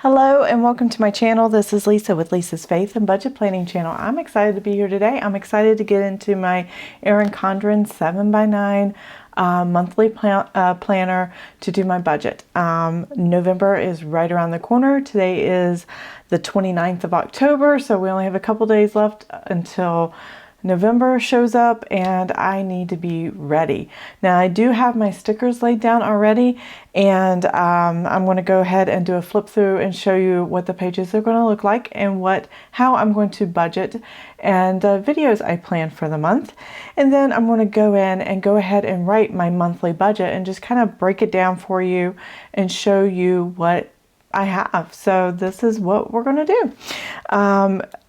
Hello and welcome to my channel. This is Lisa with Lisa's Faith and Budget Planning channel. I'm excited to be here today. I'm excited to get into my Erin Condren 7x9 monthly planner to do my budget. November is right around the corner. Today is the 29th of October, so we only have a couple days left until November shows up and I need to be ready. Now I do have my stickers laid down already, and I'm going to go ahead and do a flip through and show you what the pages are going to look like and how I'm going to budget and videos I plan for the month. And then I'm going to go ahead and write my monthly budget and just kind of break it down for you and show you what I have. So this is what we're going to do.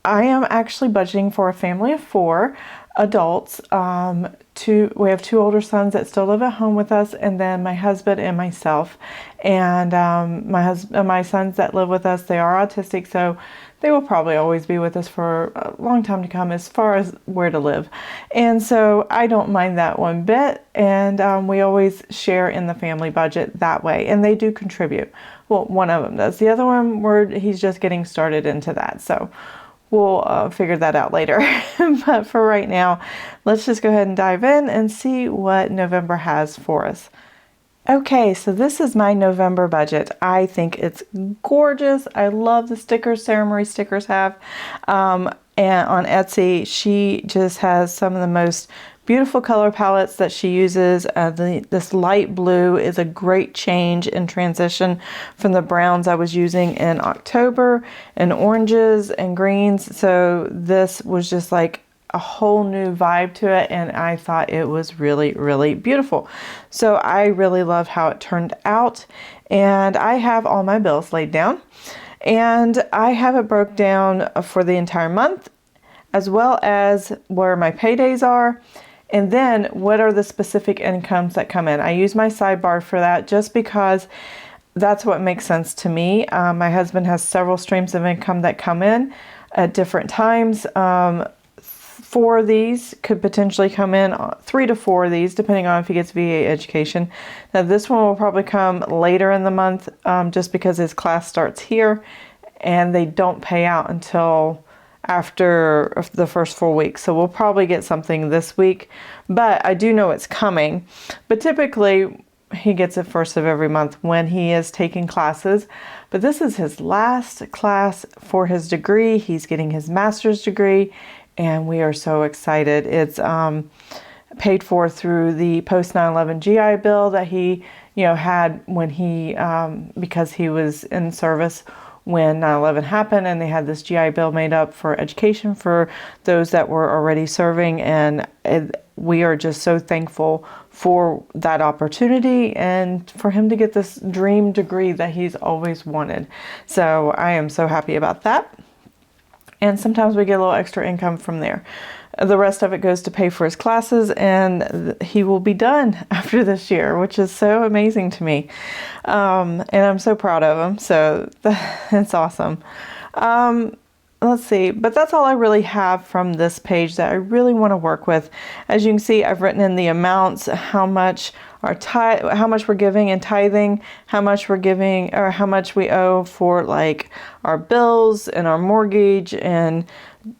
I am actually budgeting for a family of 4 adults. We have 2 older sons that still live at home with us, and then my husband and myself. And my sons that live with us, they are autistic, so they will probably always be with us for a long time to come as far as where to live. And so I don't mind that one bit. And we always share in the family budget that way. And they do contribute. Well, one of them does. The other one, he's just getting started into that. So we'll figure that out later. But for right now, let's just go ahead and dive in and see what November has for us. Okay, so this is my November budget. I think it's gorgeous. I love the stickers Sarah Marie Stickers have. And on Etsy, she just has some of the most beautiful color palettes that she uses. This light blue is a great change in transition from the browns I was using in October, and oranges and greens. So this was just like a whole new vibe to it, and I thought it was really, really beautiful. So I really love how it turned out, and I have all my bills laid down, and I have it broke down for the entire month, as well as where my paydays are, and then what are the specific incomes that come in. I use my sidebar for that just because that's what makes sense to me. My husband has several streams of income that come in at different times. 4 of these could potentially come in, 3 to 4 of these, depending on if he gets VA education. Now this one will probably come later in the month, just because his class starts here and they don't pay out until after the first 4 weeks. So we'll probably get something this week, but I do know it's coming. But typically he gets it first of every month when he is taking classes. But this is his last class for his degree. He's getting his master's degree, and we are so excited. It's paid for through the post 9/11 GI Bill that he had when he because he was in service when 9/11 happened, and they had this GI Bill made up for education for those that were already serving. And we are just so thankful for that opportunity and for him to get this dream degree that he's always wanted. So I am so happy about that. And sometimes we get a little extra income from there. The rest of it goes to pay for his classes, and he will be done after this year, which is so amazing to me. And I'm so proud of him. So it's awesome. Let's see, but that's all I really have from this page that I really want to work with. As you can see, I've written in the amounts, how much we're giving in tithing, how much we're giving, or how much we owe for like our bills and our mortgage and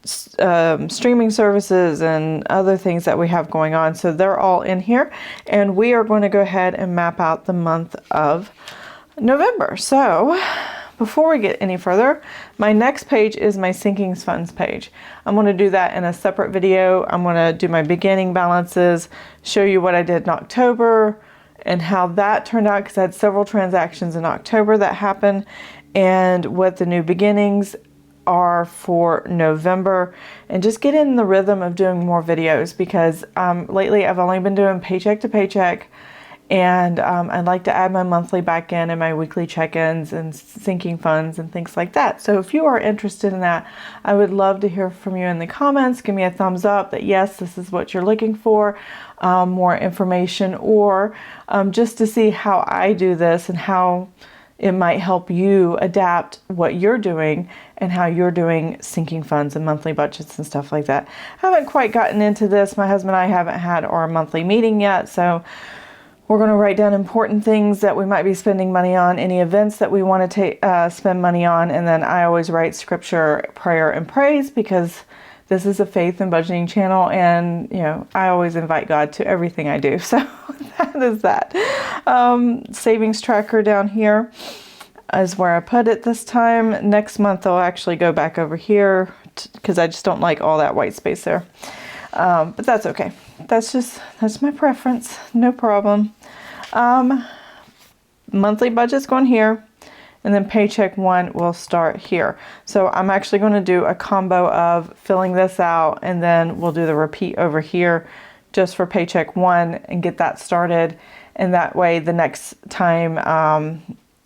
streaming services and other things that we have going on. So they're all in here, and we are going to go ahead and map out the month of November. So before we get any further, my next page is my sinking funds page. I'm going to do that in a separate video. I'm going to do my beginning balances, show you what I did in October and how that turned out, because I had several transactions in October that happened, and what the new beginnings are for November, and just get in the rhythm of doing more videos, because lately I've only been doing paycheck to paycheck. And I'd like to add my monthly back in and my weekly check-ins and sinking funds and things like that. So if you are interested in that, I would love to hear from you in the comments. Give me a thumbs up that yes, this is what you're looking for, more information, or just to see how I do this and how it might help you adapt what you're doing and how you're doing sinking funds and monthly budgets and stuff like that. I haven't quite gotten into this. My husband and I haven't had our monthly meeting yet, so We're going to write down important things that we might be spending money on, any events that we want to spend money on, and then I always write scripture, prayer, and praise because this is a faith and budgeting channel, and I always invite God to everything I do. So that is that. Savings tracker down here is where I put it this time. Next month I'll actually go back over here because I just don't like all that white space there. But that's okay. That's my preference. No problem. Monthly budget's going here, and then paycheck 1 will start here. So I'm actually going to do a combo of filling this out, and then we'll do the repeat over here just for paycheck 1 and get that started. And that way the next time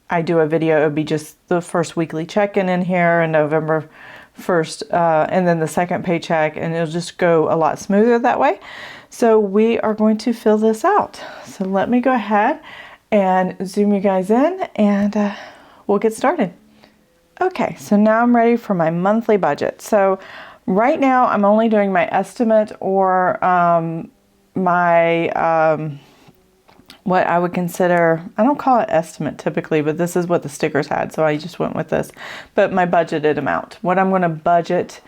I do a video, it would be just the first weekly check-in in here in November 1st, and then the second paycheck, and it'll just go a lot smoother that way. So we are going to fill this out. So let me go ahead and zoom you guys in, and we'll get started. Okay, so now I'm ready for my monthly budget. So right now I'm only doing my estimate or my what I would consider, I don't call it estimate typically, but this is what the stickers had, so I just went with this. But my budgeted amount, what I'm going to budget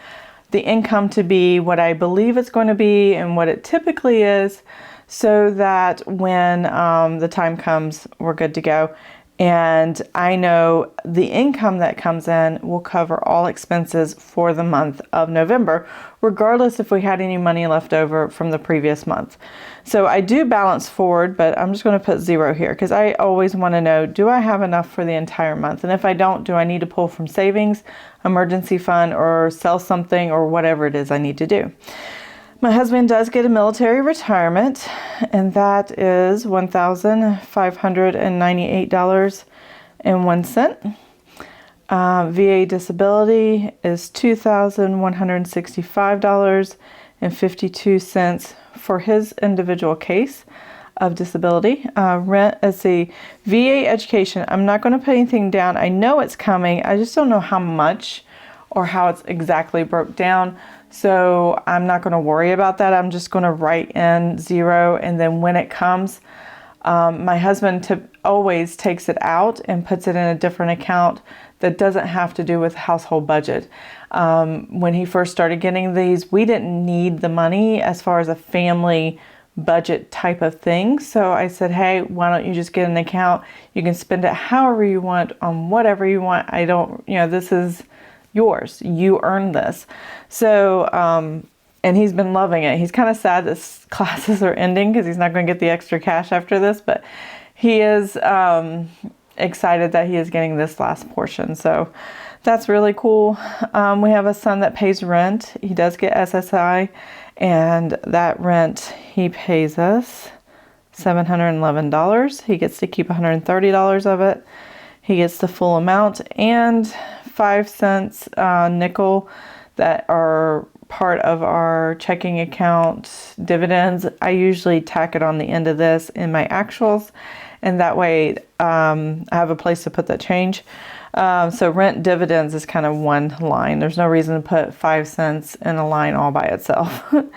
the income to be, what I believe it's going to be, and what it typically is, so that when the time comes, we're good to go. And I know the income that comes in will cover all expenses for the month of November, regardless if we had any money left over from the previous month. So I do balance forward, but I'm just going to put 0 here because I always want to know, do I have enough for the entire month? And if I don't, do I need to pull from savings, emergency fund, or sell something, or whatever it is I need to do? My husband does get a military retirement, and that is $1,598.01. VA disability is $2,165.52 for his individual case of disability. Rent, let's see, VA education, I'm not going to put anything down. I know it's coming. I just don't know how much or how it's exactly broke down. So I'm not going to worry about that. I'm just going to write in 0, and then when it comes, my husband always takes it out and puts it in a different account that doesn't have to do with household budget. When he first started getting these, we didn't need the money as far as a family budget type of thing. So I said, hey, why don't you just get an account? You can spend it however you want on whatever you want. I don't, this is yours. You earned this. So, and he's been loving it. He's kind of sad that classes are ending because he's not going to get the extra cash after this, but he is excited that he is getting this last portion. So that's really cool. We have a son that pays rent. He does get SSI, and that rent, he pays us $711. He gets to keep $130 of it. He gets the full amount, and 5 cents nickel that are part of our checking account dividends. I usually tack it on the end of this in my actuals, and that way I have a place to put that change. So rent dividends is kind of one line. There's no reason to put 5 cents in a line all by itself. And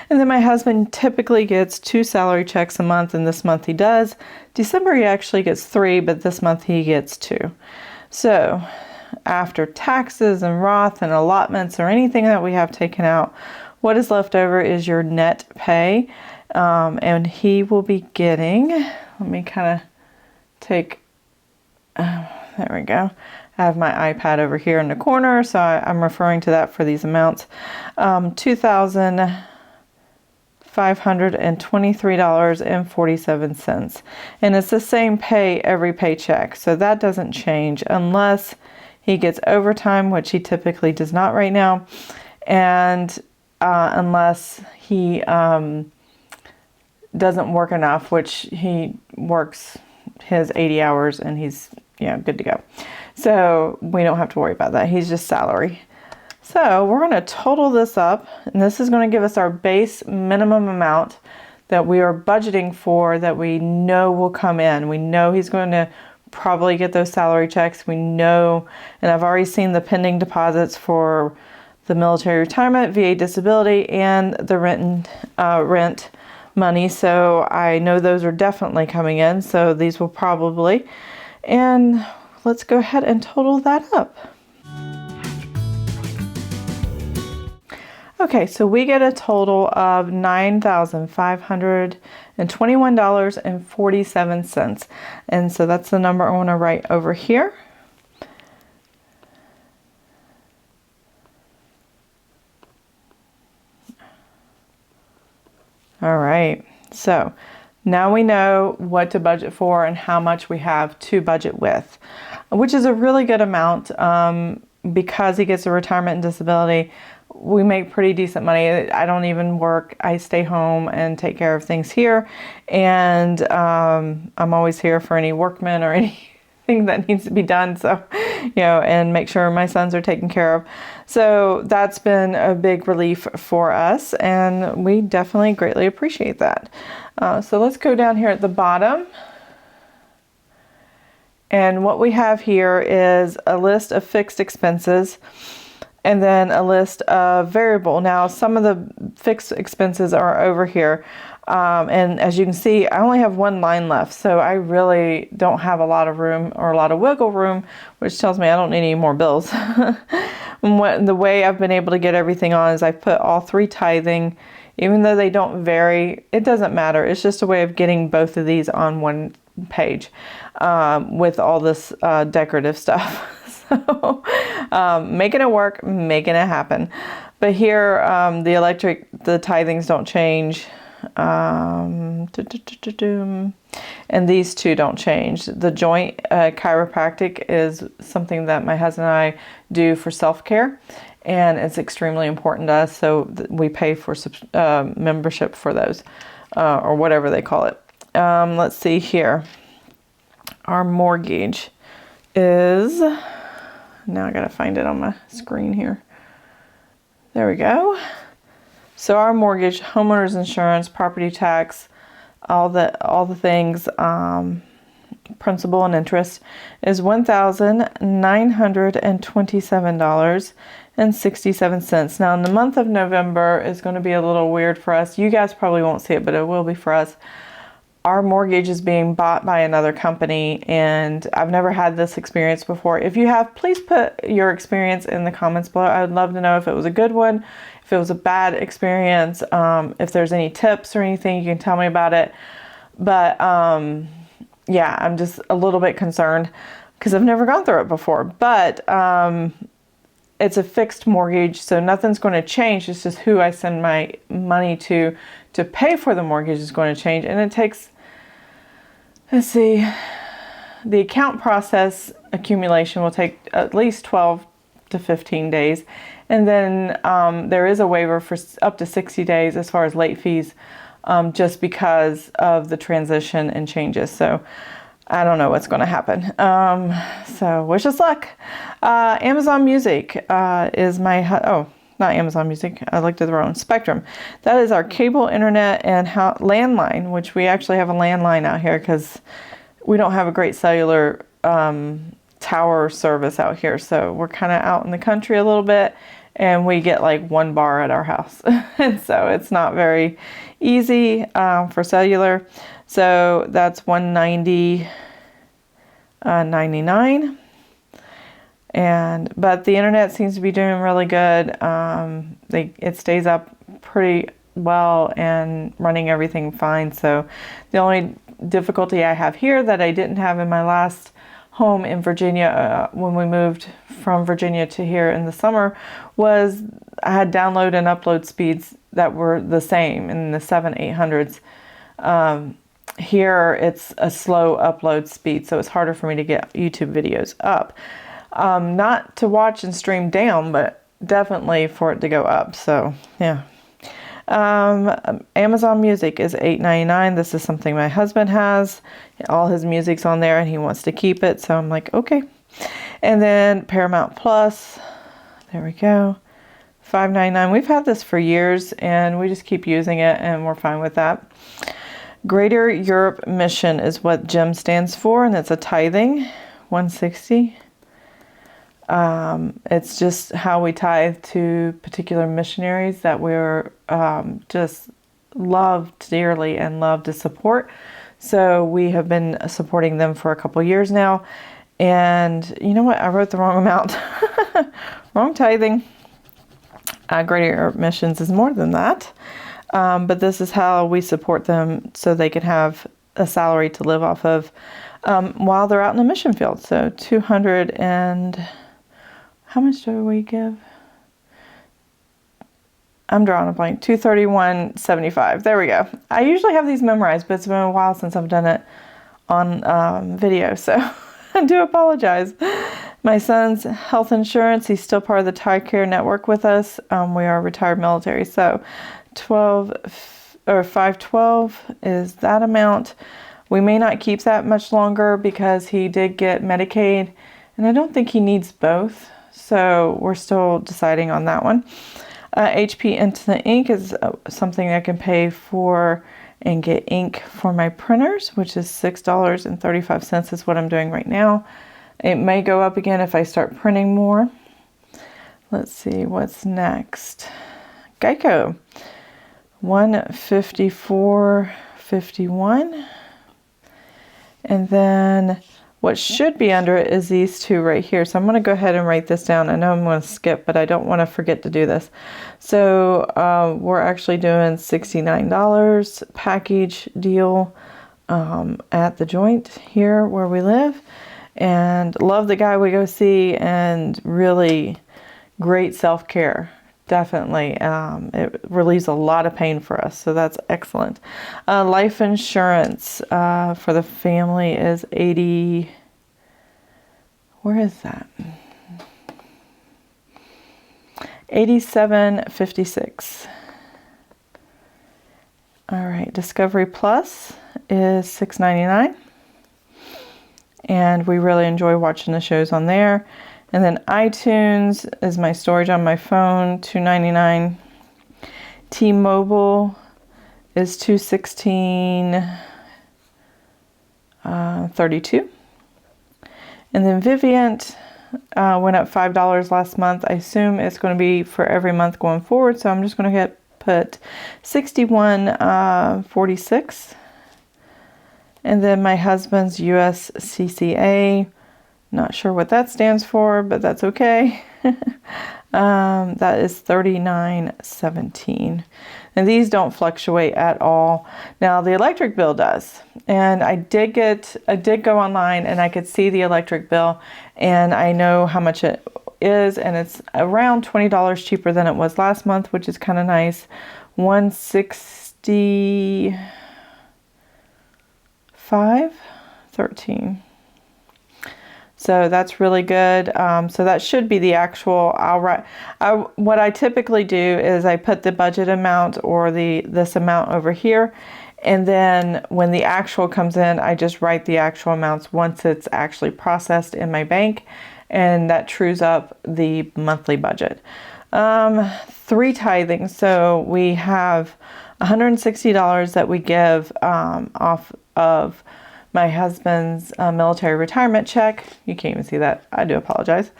then my husband typically gets 2 salary checks a month, and this month he does. December he actually gets 3, but this month he gets 2. So after taxes and Roth and allotments or anything that we have taken out, what is left over is your net pay. And he will be getting, let me kind of take, there we go. I have my iPad over here in the corner, so I'm referring to that for these amounts. $2,523.47. And it's the same pay every paycheck, so that doesn't change unless he gets overtime, which he typically does not right now, and unless he doesn't work enough, which he works his 80 hours and he's good to go. So we don't have to worry about that. He's just salary. So we're going to total this up, and this is going to give us our base minimum amount that we are budgeting for, that we know will come in. We know he's going to probably get those salary checks. We know, and I've already seen the pending deposits for the military retirement, VA disability, and the rent money, so I know those are definitely coming in, so these will probably, and let's go ahead and total that up. Okay, so we get a total of $9,521.47, and so that's the number I want to write over here. All right, so now we know what to budget for and how much we have to budget with, which is a really good amount. Because he gets a retirement and disability, we make pretty decent money. I don't even work. I stay home and take care of things here, and I'm always here for any workmen or anything that needs to be done. So, and make sure my sons are taken care of. So that's been a big relief for us, and we definitely greatly appreciate that. So let's go down here at the bottom. And what we have here is a list of fixed expenses and then a list of variable. Now, some of the fixed expenses are over here. And as you can see, I only have one line left, so I really don't have a lot of room or a lot of wiggle room, which tells me I don't need any more bills. The way I've been able to get everything on is I've put all three tithing. Even though they don't vary, it doesn't matter. It's just a way of getting both of these on one page with all this decorative stuff. So making it work, making it happen. But here, the tithings don't change. And these two don't change. The joint chiropractic is something that my husband and I do for self-care, and it's extremely important to us, so we pay for membership for those, or whatever they call it. Let's see here. Our mortgage is, now I gotta find it on my screen here. There we go. So our mortgage, homeowners insurance, property tax, all the things, principal and interest, is $1,927.67. Now in the month of November is going to be a little weird for us. You guys probably won't see it, but it will be for us. Our mortgage is being bought by another company, and I've never had this experience before. If you have, please put your experience in the comments below. I would love to know if it was a good one, if it was a bad experience, if there's any tips or anything, you can tell me about it. But yeah, I'm just a little bit concerned because I've never gone through it before. But it's a fixed mortgage, so nothing's going to change. It's just who I send my money to pay for the mortgage is going to change. And it takes, let's see, the account process accumulation will take at least 12 to 15 days. And then there is a waiver for up to 60 days as far as late fees, just because of the transition and changes. So I don't know what's going to happen. So wish us luck. Amazon Music is my, not Amazon Music. I looked at the wrong Spectrum. That is our cable, internet, and landline, which we actually have a landline out here because we don't have a great cellular tower service out here. So we're kind of out in the country a little bit, and we get like one bar at our house. And so it's not very easy for cellular. So that's $190.99. But the internet seems to be doing really good. It stays up pretty well and running everything fine. So the only difficulty I have here that I didn't have in my last home in Virginia, when we moved from Virginia to here in the summer, was I had download and upload speeds that were the same in the 700-800s. Here it's a slow upload speed, so it's harder for me to get YouTube videos up. Not to watch and stream down, but definitely for it to go up. So yeah. Amazon Music is $8.99. This is something my husband has. All his music's on there and he wants to keep it. So I'm like, okay. And then Paramount Plus, there we go, $5.99. We've had this for years and we just keep using it and we're fine with that. Greater Europe Mission is what GEM stands for, and it's a tithing, $160. It's just how we tithe to particular missionaries that we're just love dearly and love to support. So we have been supporting them for a couple years now. And you know what? I wrote the wrong amount. Wrong tithing. Greater Missions is more than that. But this is how we support them so they can have a salary to live off of while they're out in the mission field. So 200 and how much do we give? I'm drawing a blank. 231.75. There we go. I usually have these memorized, but it's been a while since I've done it on video, so I do apologize. My son's health insurance, he's still part of the TRICARE network with us. We are retired military, so 512 is that amount. We may not keep that much longer because he did get Medicaid, and I don't think he needs both, so we're still deciding on that one. HP Into the Ink is something I can pay for and get ink for my printers, which is $6.35 is what I'm doing right now. It may go up again if I start printing more. Let's see what's next. Geico, $154.51, and then what should be under it is these two right here. So I'm going to go ahead and write this down. I know I'm going to skip, but I don't want to forget to do this. So we're actually doing $69 package deal at the Joint here where we live. And love the guy we go see, and really great self-care. Definitely. It relieves a lot of pain for us, so that's excellent. Life insurance for the family is 80. Where is that? 87.56. All right. Discovery Plus is $6.99, and we really enjoy watching the shows on there. And then iTunes is my storage on my phone, $2.99. T-Mobile is $216.32. And then Vivint went up $5 last month. I assume it's going to be for every month going forward, so I'm just going to put $61.46. And then my husband's USCCA. Not sure what that stands for, but that's okay. That is $39.17. And these don't fluctuate at all. Now the electric bill does. And I did go online and I could see the electric bill, and I know how much it is, and it's around $20 cheaper than it was last month, which is kind of nice. $165.13. So that's really good. So that should be the actual. What I typically do is I put the budget amount or this amount over here, and then when the actual comes in, I just write the actual amounts once it's actually processed in my bank, and that trues up the monthly budget. 3 tithing. So we have $160 that we give off of my husband's military retirement check. You can't even see that. I do apologize.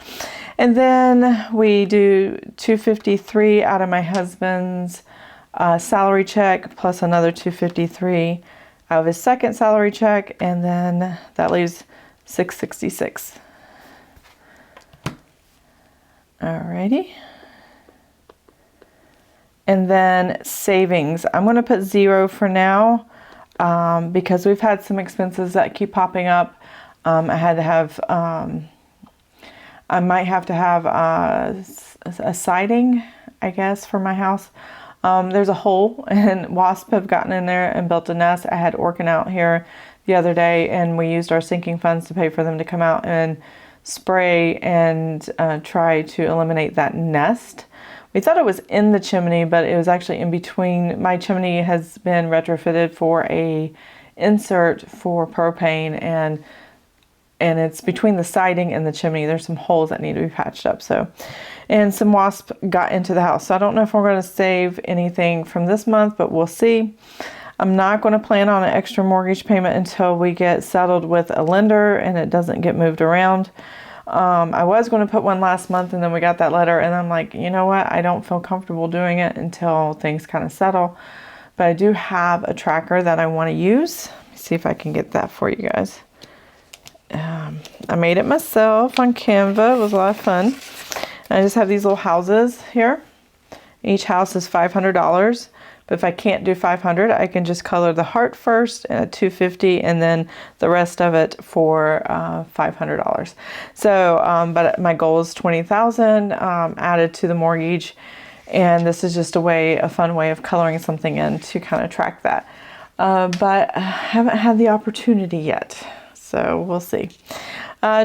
And then we do $253 out of my husband's salary check, plus another $253 out of his second salary check, and then that leaves $666. Alrighty. And then savings. I'm going to put 0 for now. Because we've had some expenses that keep popping up. I might have to have a siding, I guess, for my house. There's a hole, and wasps have gotten in there and built a nest. I had Orkin out here the other day, and we used our sinking funds to pay for them to come out and spray and try to eliminate that nest. We thought it was in the chimney, but it was actually in between. My chimney has been retrofitted for a insert for propane, and it's between the siding and the chimney. There's some holes that need to be patched up. And some wasps got into the house. So I don't know if we're going to save anything from this month, but we'll see. I'm not going to plan on an extra mortgage payment until we get settled with a lender and it doesn't get moved around. I was going to put one last month, and then we got that letter, and I'm like, you know what? I don't feel comfortable doing it until things kind of settle. but I do have a tracker that I want to use. Let me see if I can get that for you guys. I made it myself on Canva. It was a lot of fun. And I just have these little houses here. Each house is $500, but if I can't do 500, I can just color the heart first at $250, and then the rest of it for $500. So, but my goal is $20,000 added to the mortgage, and this is just a fun way of coloring something in to kind of track that. But I haven't had the opportunity yet, so we'll see.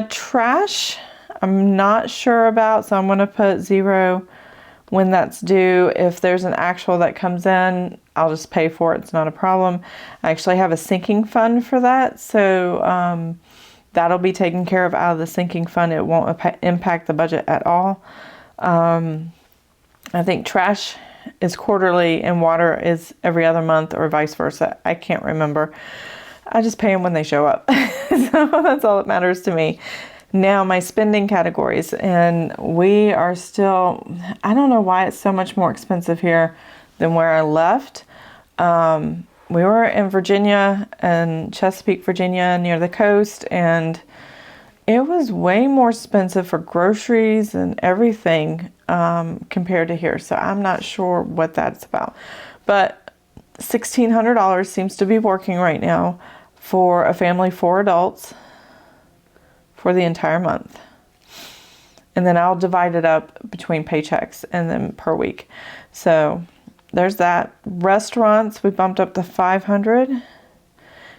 Trash, I'm not sure about, so I'm going to put 0 when that's due. If there's an actual that comes in, I'll just pay for it. It's not a problem. I actually have a sinking fund for that, so that'll be taken care of out of the sinking fund. It won't impact the budget at all. I think trash is quarterly and water is every other month, or vice versa. I can't remember. I just pay them when they show up. So that's all that matters to me. Now my spending categories, and we are still, I don't know why it's so much more expensive here than where I left. We were in Virginia, and Chesapeake, Virginia, near the coast, and it was way more expensive for groceries and everything compared to here. So I'm not sure what that's about. But $1,600 seems to be working right now for a family, 4 adults, for the entire month. And then I'll divide it up between paychecks and then per week. So there's that. Restaurants, we bumped up to $500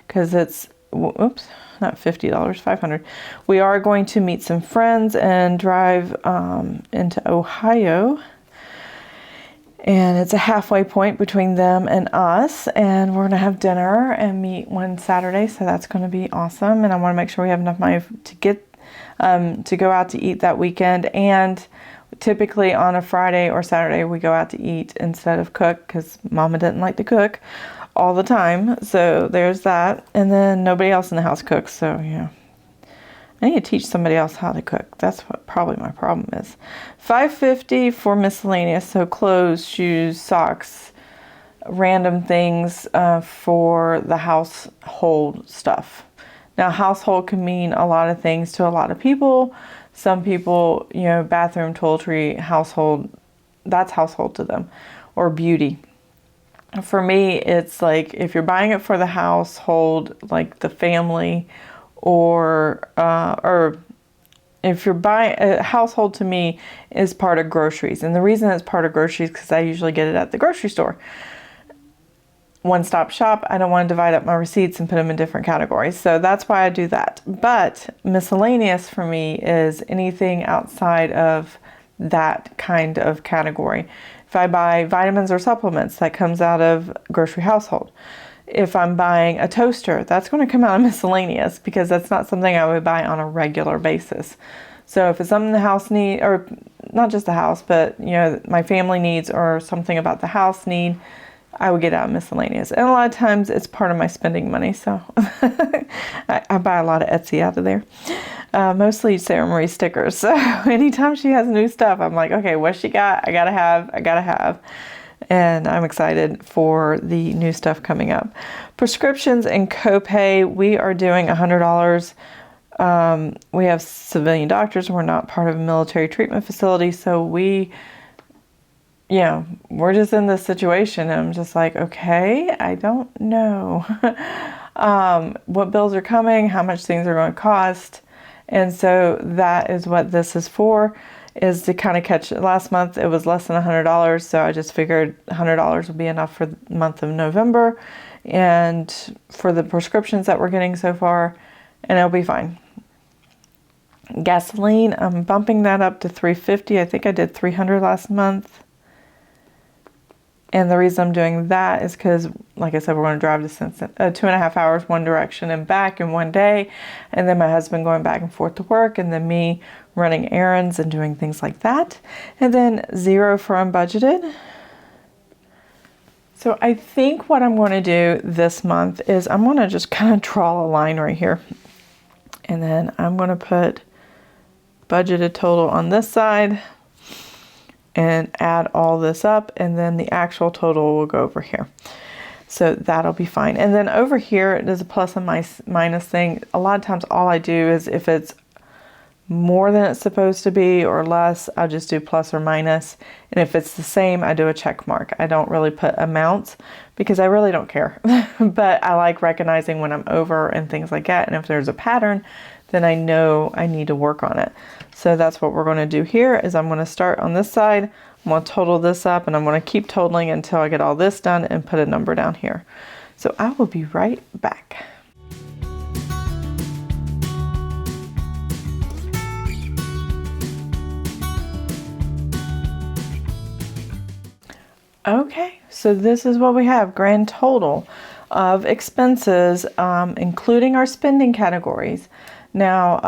because it's, oops, not $50, $500. We are going to meet some friends and drive into Ohio. And it's a halfway point between them and us. And we're going to have dinner and meet one Saturday. So that's going to be awesome. And I want to make sure we have enough money to get to go out to eat that weekend. And typically on a Friday or Saturday, we go out to eat instead of cook, because Mama didn't like to cook all the time. So there's that. And then nobody else in the house cooks. So, yeah. I need to teach somebody else how to cook. That's what probably my problem is. $550 for miscellaneous, so clothes, shoes, socks, random things for the household stuff. Now, household can mean a lot of things to a lot of people. Some people, bathroom, toiletry, household, that's household to them, or beauty. For me, it's like if you're buying it for the household, like the family, or if you're buying a household, to me is part of groceries. And the reason it's part of groceries because I usually get it at the grocery store. One-stop shop. I don't want to divide up my receipts and put them in different categories. So that's why I do that. But miscellaneous for me is anything outside of that kind of category. If I buy vitamins or supplements, that comes out of grocery household. If I'm buying a toaster, that's going to come out of miscellaneous because that's not something I would buy on a regular basis. So if it's something the house needs, or not just the house, but my family needs or something about the house need, I would get out of miscellaneous. And a lot of times it's part of my spending money. So I buy a lot of Etsy out of there. Mostly Sarah Marie stickers. So anytime she has new stuff, I'm like, okay, what she got? I gotta have. And I'm excited for the new stuff coming up. Prescriptions and copay, we are doing $100. We have civilian doctors. We're not part of a military treatment facility. So we're just in this situation. And I'm just like, okay, I don't know what bills are coming, how much things are going to cost. And so that is what this is for, is to kind of catch it. Last month it was less than $100, so I just figured $100 would be enough for the month of November and for the prescriptions that we're getting so far, and it'll be fine. Gasoline, I'm bumping that up to $3.50. I think I did $300 last month. And the reason I'm doing that is because, like I said, we're going to drive to Cincinnati, 2.5 hours one direction and back in one day. And then my husband going back and forth to work, and then me running errands and doing things like that. And then 0 for unbudgeted. So I think what I'm going to do this month is I'm going to just kind of draw a line right here. And then I'm going to put budgeted total on this side and add all this up, and then the actual total will go over here. So that'll be fine. And then over here, there's a plus and minus thing. A lot of times all I do is if it's more than it's supposed to be or less, I'll just do plus or minus. And if it's the same, I do a check mark. I don't really put amounts because I really don't care. But I like recognizing when I'm over and things like that. And if there's a pattern, then I know I need to work on it. So that's what we're going to do here is I'm going to start on this side. I'm going to total this up and I'm going to keep totaling until I get all this done and put a number down here. So I will be right back. Okay, so this is what we have, grand total of expenses, including our spending categories. Now,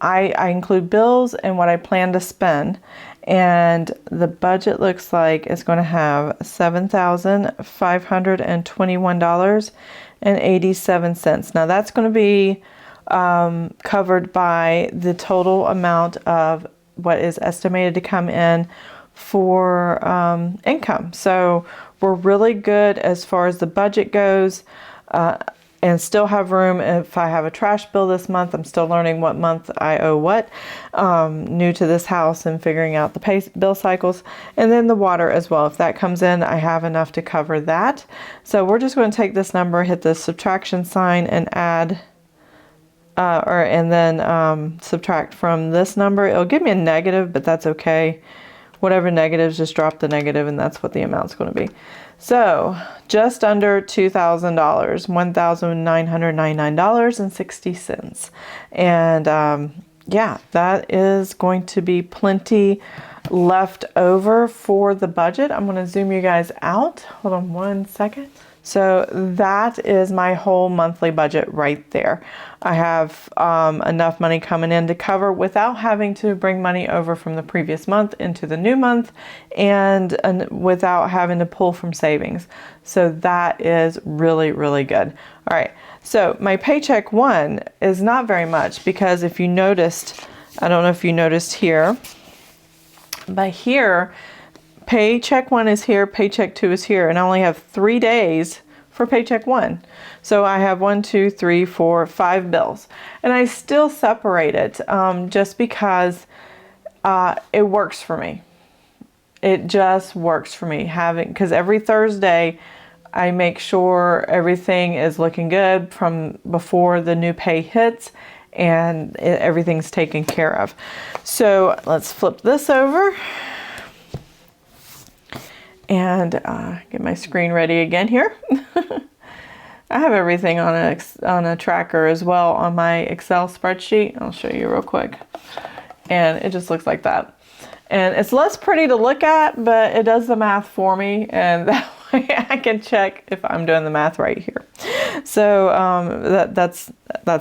I include bills and what I plan to spend, and the budget looks like it's going to have $7,521.87. Now, that's going to be covered by the total amount of what is estimated to come in for income. So we're really good as far as the budget goes, and still have room if I have a trash bill this month. I'm still learning what month I owe what, new to this house and figuring out the bill cycles. And then the water as well. If that comes in, I have enough to cover that. So we're just going to take this number, hit the subtraction sign and add and then subtract from this number. It'll give me a negative, but that's okay. Whatever negatives, just drop the negative, and that's what the amount's going to be. So just under $2,000, $1,999.60. And yeah, that is going to be plenty left over for the budget. I'm going to zoom you guys out. Hold on one second. So that is my whole monthly budget right there. I have enough money coming in to cover without having to bring money over from the previous month into the new month, and without having to pull from savings. So that is really, really good. All right, so my paycheck one is not very much because if you noticed, I don't know if you noticed here, but here, paycheck one is here, paycheck two is here, and I only have 3 days for paycheck one. So I have 1, 2, 3, 4, 5 bills, and I still separate it just because it works for me. It just works for me because every Thursday I make sure everything is looking good from before the new pay hits, and everything's taken care of. So let's flip this over and get my screen ready again here. I have everything on a tracker as well on my Excel spreadsheet. I'll show you real quick. And it just looks like that. And it's less pretty to look at, but it does the math for me, and that way I can check if I'm doing the math right here. So that's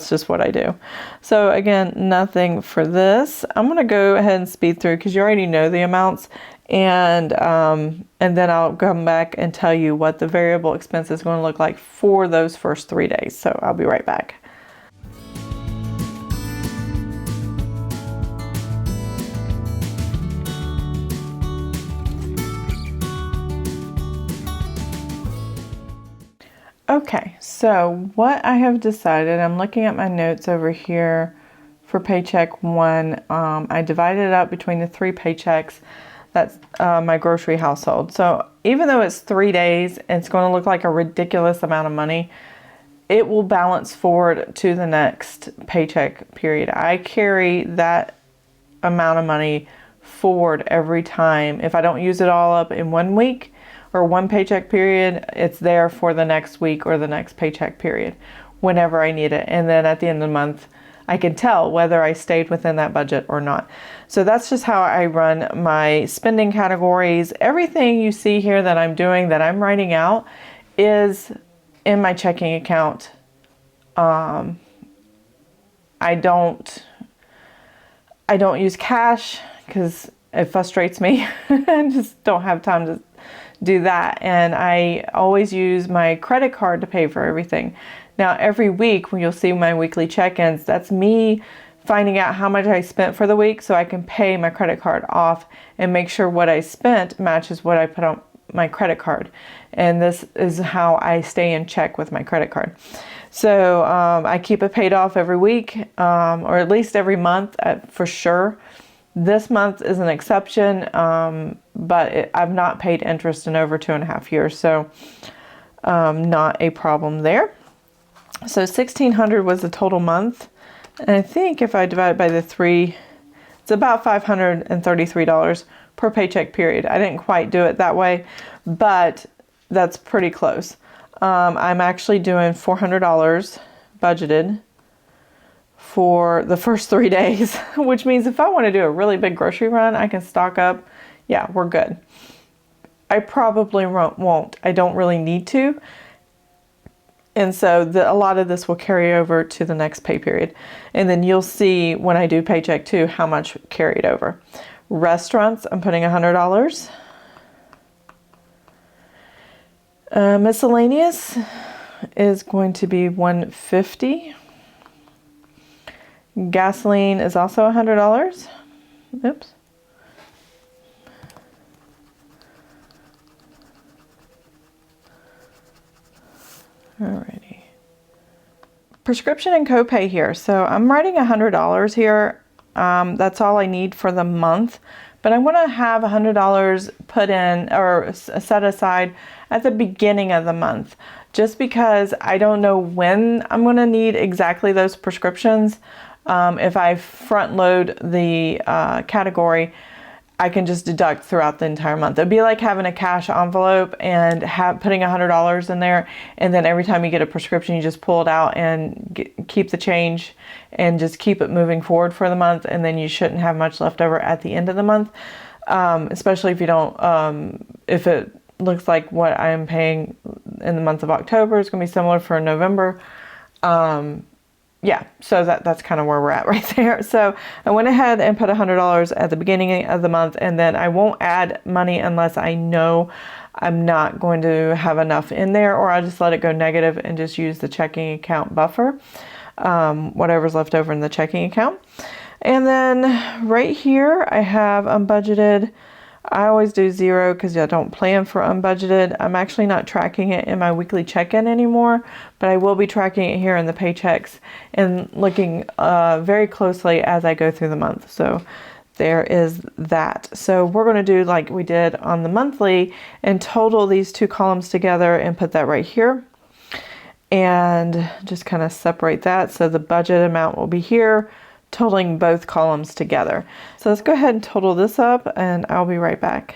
just what I do. So again, nothing for this. I'm going to go ahead and speed through because you already know the amounts, and then I'll come back and tell you what the variable expense is going to look like for those first 3 days. So I'll be right back. Okay, so what I have decided, I'm looking at my notes over here for paycheck one. I divided it up between the 3 paychecks. That's my grocery household. So even though it's 3 days, it's going to look like a ridiculous amount of money, it will balance forward to the next paycheck period. I carry that amount of money forward every time. If I don't use it all up in 1 week, or 1 paycheck period, it's there for the next week or the next paycheck period whenever I need it. And then at the end of the month, I can tell whether I stayed within that budget or not. So that's just how I run my spending categories. Everything you see here that I'm doing, that I'm writing out, is in my checking account. I don't use cash because it frustrates me. I just don't have time to do that, and I always use my credit card to pay for everything. Now every week when you'll see my weekly check-ins, that's me finding out how much I spent for the week so I can pay my credit card off and make sure what I spent matches what I put my credit card. And this is how I stay in check with my credit card. So I keep it paid off every week, or at least every month for sure. This month is an exception, but I've not paid interest in over 2.5 years, so not a problem there. So $1,600 was the total month, and I think if I divide it by the 3, it's about $533 per paycheck period. I didn't quite do it that way, but that's pretty close. I'm actually doing $400 budgeted for the first 3 days, which means if I want to do a really big grocery run, I can stock up. Yeah, we're good. I probably won't. I don't really need to. And so a lot of this will carry over to the next pay period. And then you'll see when I do Paycheck 2 how much carried over. Restaurants, I'm putting $100. Miscellaneous is going to be $150. Gasoline is also $100. Oops. Alrighty. Prescription and copay here. So I'm writing $100 here. That's all I need for the month. But I want to have $100 put in or set aside at the beginning of the month, just because I don't know when I'm going to need exactly those prescriptions. If I front load the category, I can just deduct throughout the entire month. It'd be like having a cash envelope and putting $100 in there, and then every time you get a prescription, you just pull it out and keep the change and just keep it moving forward for the month, and then you shouldn't have much left over at the end of the month, especially if you don't, if it looks like what I'm paying in the month of October is going to be similar for November. Yeah, so that's kind of where we're at right there. So I went ahead and put $100 at the beginning of the month, and then I won't add money unless I know I'm not going to have enough in there, or I'll just let it go negative and just use the checking account buffer, whatever's left over in the checking account. And then right here I have unbudgeted. I always do 0 because I don't plan for unbudgeted. I'm actually not tracking it in my weekly check-in anymore, but I will be tracking it here in the paychecks and looking very closely as I go through the month. So there is that. So we're going to do like we did on the monthly and total these two columns together and put that right here. And just kind of separate that. So the budget amount will be here, totaling both columns together. So let's go ahead and total this up, and I'll be right back.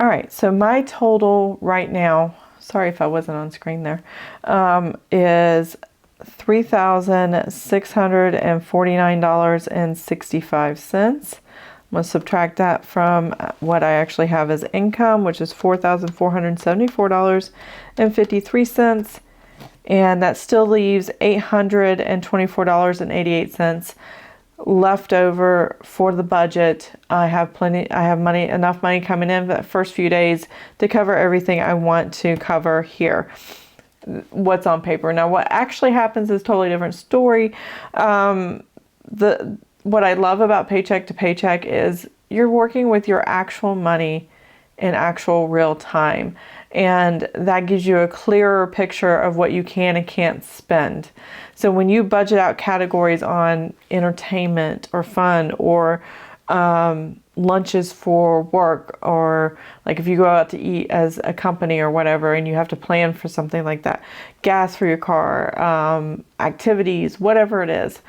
All right, so my total right now, sorry if I wasn't on screen there, is $3,649.65. I'm going to subtract that from what I actually have as income, which is $4,474.53. And that still leaves $824.88 left over for the budget. I have enough money coming in for the first few days to cover everything I want to cover here. What's on paper. Now, what actually happens is a totally different story. What I love about Paycheck to Paycheck is you're working with your actual money in actual real time. And that gives you a clearer picture of what you can and can't spend. So when you budget out categories on entertainment or fun or lunches for work, or like if you go out to eat as a company or whatever and you have to plan for something like that, gas for your car, activities, whatever it is.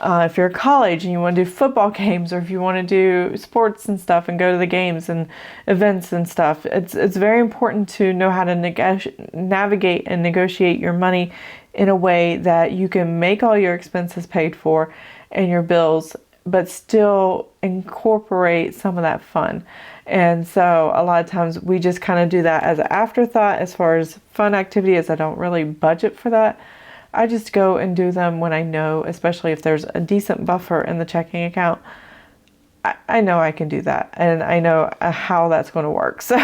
If you're at college and you want to do football games, or if you want to do sports and stuff and go to the games and events and stuff, it's very important to know how to navigate and negotiate your money in a way that you can make all your expenses paid for and your bills, but still incorporate some of that fun. And so a lot of times we just kind of do that as an afterthought. As far as fun activities, I don't really budget for that. I just go and do them when I know, especially if there's a decent buffer in the checking account, I know I can do that, and I know how that's going to work. So,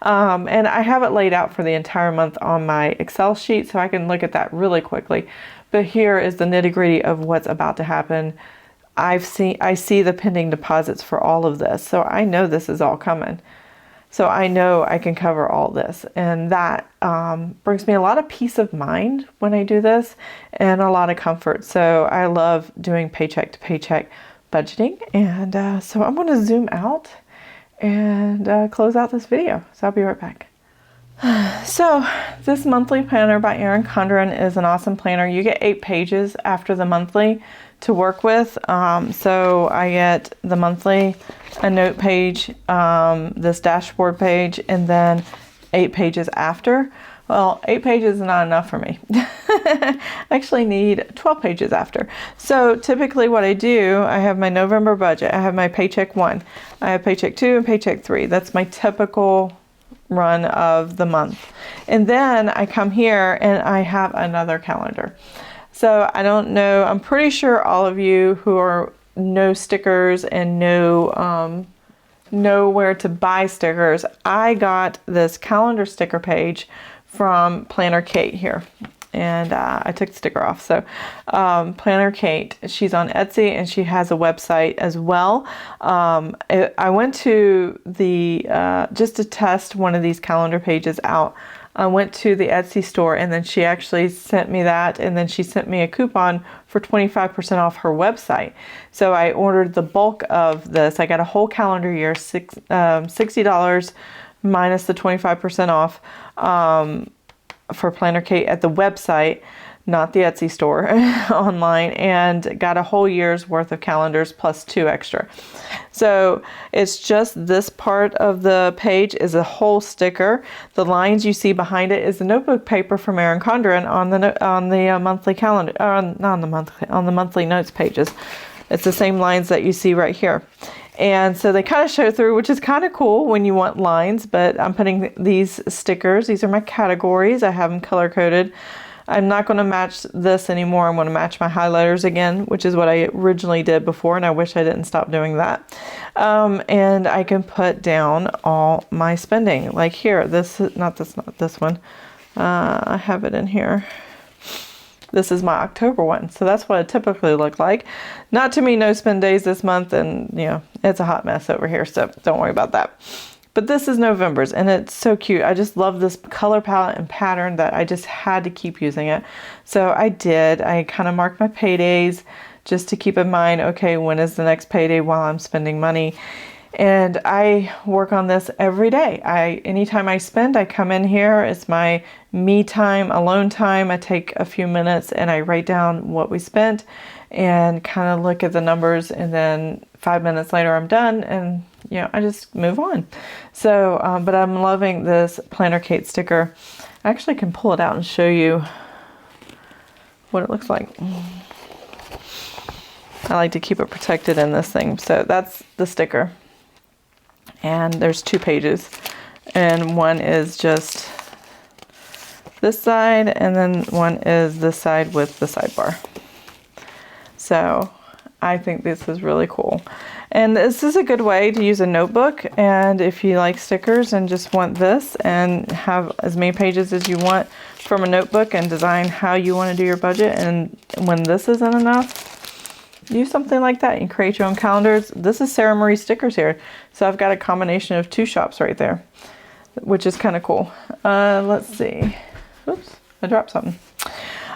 and I have it laid out for the entire month on my Excel sheet, so I can look at that really quickly. But here is the nitty-gritty of what's about to happen. I see the pending deposits for all of this. So I know this is all coming. So I know I can cover all this. And that brings me a lot of peace of mind when I do this and a lot of comfort. So I love doing paycheck to paycheck budgeting. And so I'm going to zoom out and close out this video. So I'll be right back. So this monthly planner by Erin Condren is an awesome planner. You get 8 pages after the monthly to work with. So I get the monthly, a note page, this dashboard page, and then 8 pages after. Well, 8 pages is not enough for me. I actually need 12 pages after. So typically what I do, I have my November budget. I have my paycheck 1. I have paycheck 2 and paycheck 3. That's my typical run of the month. And then I come here and I have another calendar. So I don't know, I'm pretty sure all of you who are know stickers and know where to buy stickers. I got this calendar sticker page from Planner Kate here. And I took the sticker off. So Planner Kate, she's on Etsy and she has a website as well. I went to the, just to test one of these calendar pages out. I went to the Etsy store and then she actually sent me that, and then she sent me a coupon for 25% off her website. So I ordered the bulk of this. I got a whole calendar year, $60 minus the 25% off. For Planner Kate at the website, not the Etsy store, online, and got a whole year's worth of calendars plus 2 extra. So it's just this part of the page is a whole sticker. The lines you see behind it is the notebook paper from Erin Condren on the monthly calendar, not on the monthly, on the monthly notes pages. It's the same lines that you see right here. And so they kind of show through, which is kind of cool when you want lines, but I'm putting these stickers. These are my categories. I have them color coded. I'm not going to match this anymore. I'm going to match my highlighters again, which is what I originally did before, and I wish I didn't stop doing that. And I can put down all my spending. Like here, not this one. I have it in here. This is my October one. So that's what it typically looked like. Not too many no spend days this month, and you know, it's a hot mess over here, so don't worry about that. But this is November's and it's so cute. I just love this color palette and pattern that I just had to keep using it. So I did. I kind of marked my paydays just to keep in mind, okay, when is the next payday while I'm spending money? And I work on this every day. Anytime I spend, I come in here. It's my me time, alone time. I take a few minutes and I write down what we spent and kind of look at the numbers, and then 5 minutes later I'm done, and you know, I just move on. So, but I'm loving this Planner Kate sticker. I actually can pull it out and show you what it looks like. I like to keep it protected in this thing. So that's the sticker. And there's 2 pages, and one is just this side, and then one is this side with the sidebar. So I think this is really cool. And this is a good way to use a notebook, and if you like stickers and just want this and have as many pages as you want from a notebook and design how you want to do your budget, and when this isn't enough, use something like that. You create your own calendars. This is Sarah Marie stickers here. So I've got a combination of 2 shops right there, which is kind of cool. Let's see. Oops, I dropped something.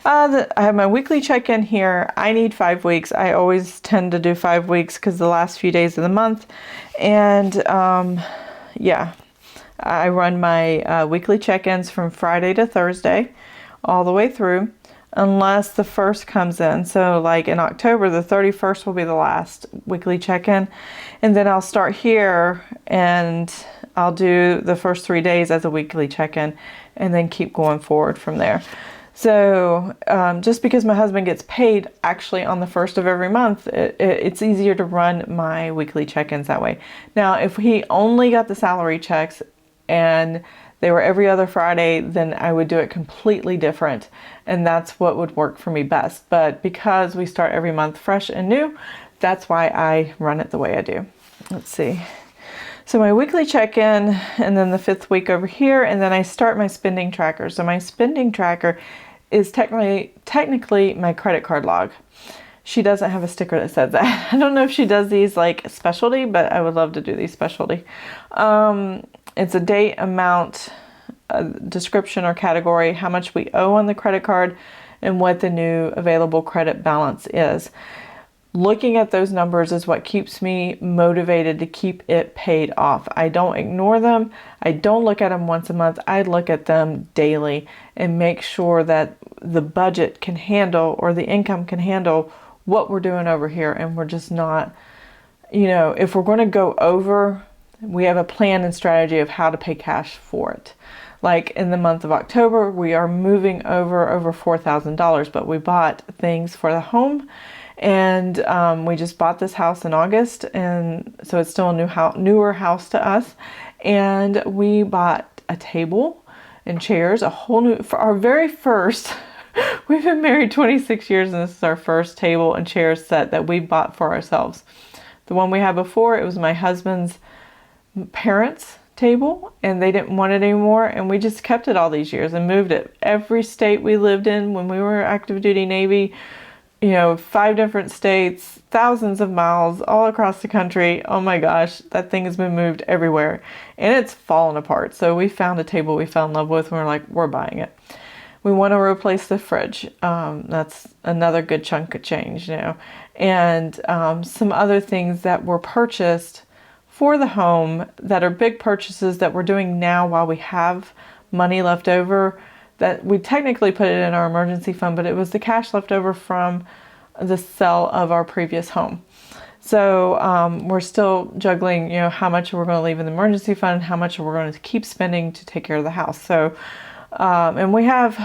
I have my weekly check-in here. I need 5 weeks. I always tend to do 5 weeks because the last few days of the month. And yeah, I run my weekly check-ins from Friday to Thursday all the way through, unless the 1st comes in. So like in October, the 31st will be the last weekly check-in. And then I'll start here and I'll do the first 3 days as a weekly check-in and then keep going forward from there. So just because my husband gets paid actually on the 1st of every month, it's easier to run my weekly check-ins that way. Now, if he only got the salary checks and they were every other Friday, then I would do it completely different. And that's what would work for me best. But because we start every month fresh and new, that's why I run it the way I do. Let's see. So my weekly check-in, and then the 5th week over here, and then I start my spending tracker. So my spending tracker is technically my credit card log. She doesn't have a sticker that says that. I don't know if she does these like specialty, but I would love to do these specialty. It's a date, amount, description or category, how much we owe on the credit card, and what the new available credit balance is. Looking at those numbers is what keeps me motivated to keep it paid off. I don't ignore them. I don't look at them once a month. I look at them daily and make sure that the budget can handle, or the income can handle, what we're doing over here. And we're just not, if we're going to go over, we have a plan and strategy of how to pay cash for it. Like in the month of October, we are moving over $4,000, but we bought things for the home. And we just bought this house in August, and so it's still a newer house to us. And we bought a table and chairs, a whole new, for our very first, we've been married 26 years, and this is our first table and chair set that we bought for ourselves. The one we had before, it was my husband's parents' table, and they didn't want it anymore, and we just kept it all these years and moved it. Every state we lived in when we were active duty Navy, 5 different states, thousands of miles all across the country. Oh my gosh, that thing has been moved everywhere and it's fallen apart. So we found a table we fell in love with and we're like, we're buying it. We want to replace the fridge. That's another good chunk of change, and some other things that were purchased for the home that are big purchases that we're doing now while we have money left over. That we technically put it in our emergency fund, but it was the cash left over from the sale of our previous home. So we're still juggling, how much we're going to leave in the emergency fund, how much we're going to keep spending to take care of the house. So, and we have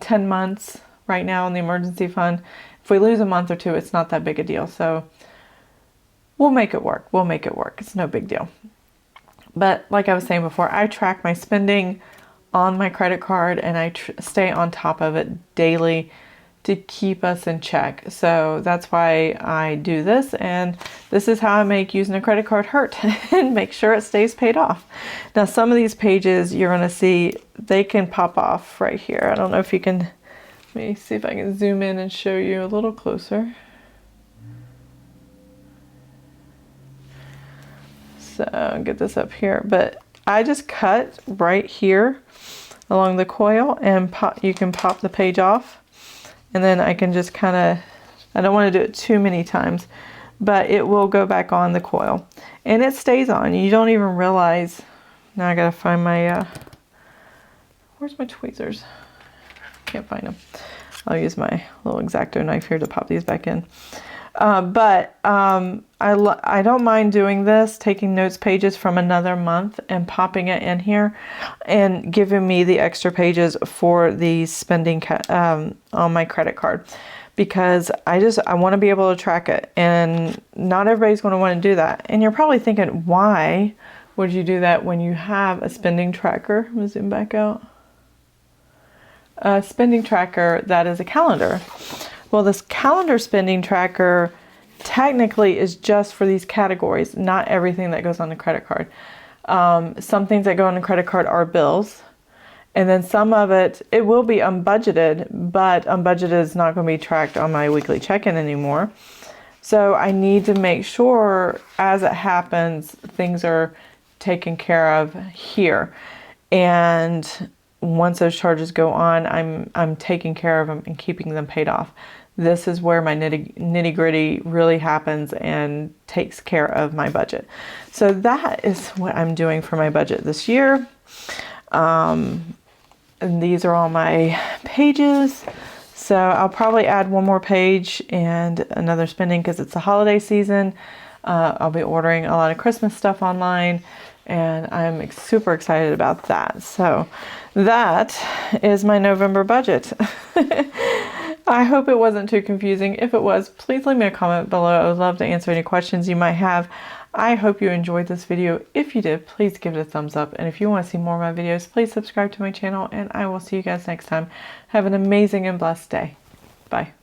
10 months right now in the emergency fund. If we lose a month or two, it's not that big a deal. So we'll make it work. We'll make it work. It's no big deal. But like I was saying before, I track my spending on my credit card, and I stay on top of it daily to keep us in check. So that's why I do this, and this is how I make using a credit card hurt and make sure it stays paid off. Now, some of these pages you're going to see, they can pop off right here. I don't know if you can, let me see if I can zoom in and show you a little closer. So get this up here, but I just cut right here along the coil, and you can pop the page off, and then I can just kind of, I don't want to do it too many times, but it will go back on the coil and it stays on. You don't even realize. Now I gotta find my where's my tweezers? Can't find them. I'll use my little X-Acto knife here to pop these back in. I don't mind doing this, taking notes pages from another month and popping it in here and giving me the extra pages for the spending on my credit card, because I want to be able to track it, and not everybody's going to want to do that. And you're probably thinking, why would you do that when you have a spending tracker? I'm going to zoom back out. A spending tracker that is a calendar. Well, this calendar spending tracker technically is just for these categories, not everything that goes on the credit card. Some things that go on the credit card are bills, and then some of it will be unbudgeted, but unbudgeted is not going to be tracked on my weekly check-in anymore. So I need to make sure as it happens, things are taken care of here. And once those charges go on, I'm taking care of them and keeping them paid off. This is where my nitty gritty really happens and takes care of my budget. So that is what I'm doing for my budget this year. And these are all my pages. So I'll probably add one more page and another spending because it's the holiday season. I'll be ordering a lot of Christmas stuff online, and I'm super excited about that. So that is my November budget. I hope it wasn't too confusing. If it was, please leave me a comment below. I would love to answer any questions you might have. I hope you enjoyed this video. If you did, please give it a thumbs up. And if you want to see more of my videos, please subscribe to my channel, and I will see you guys next time. Have an amazing and blessed day. Bye.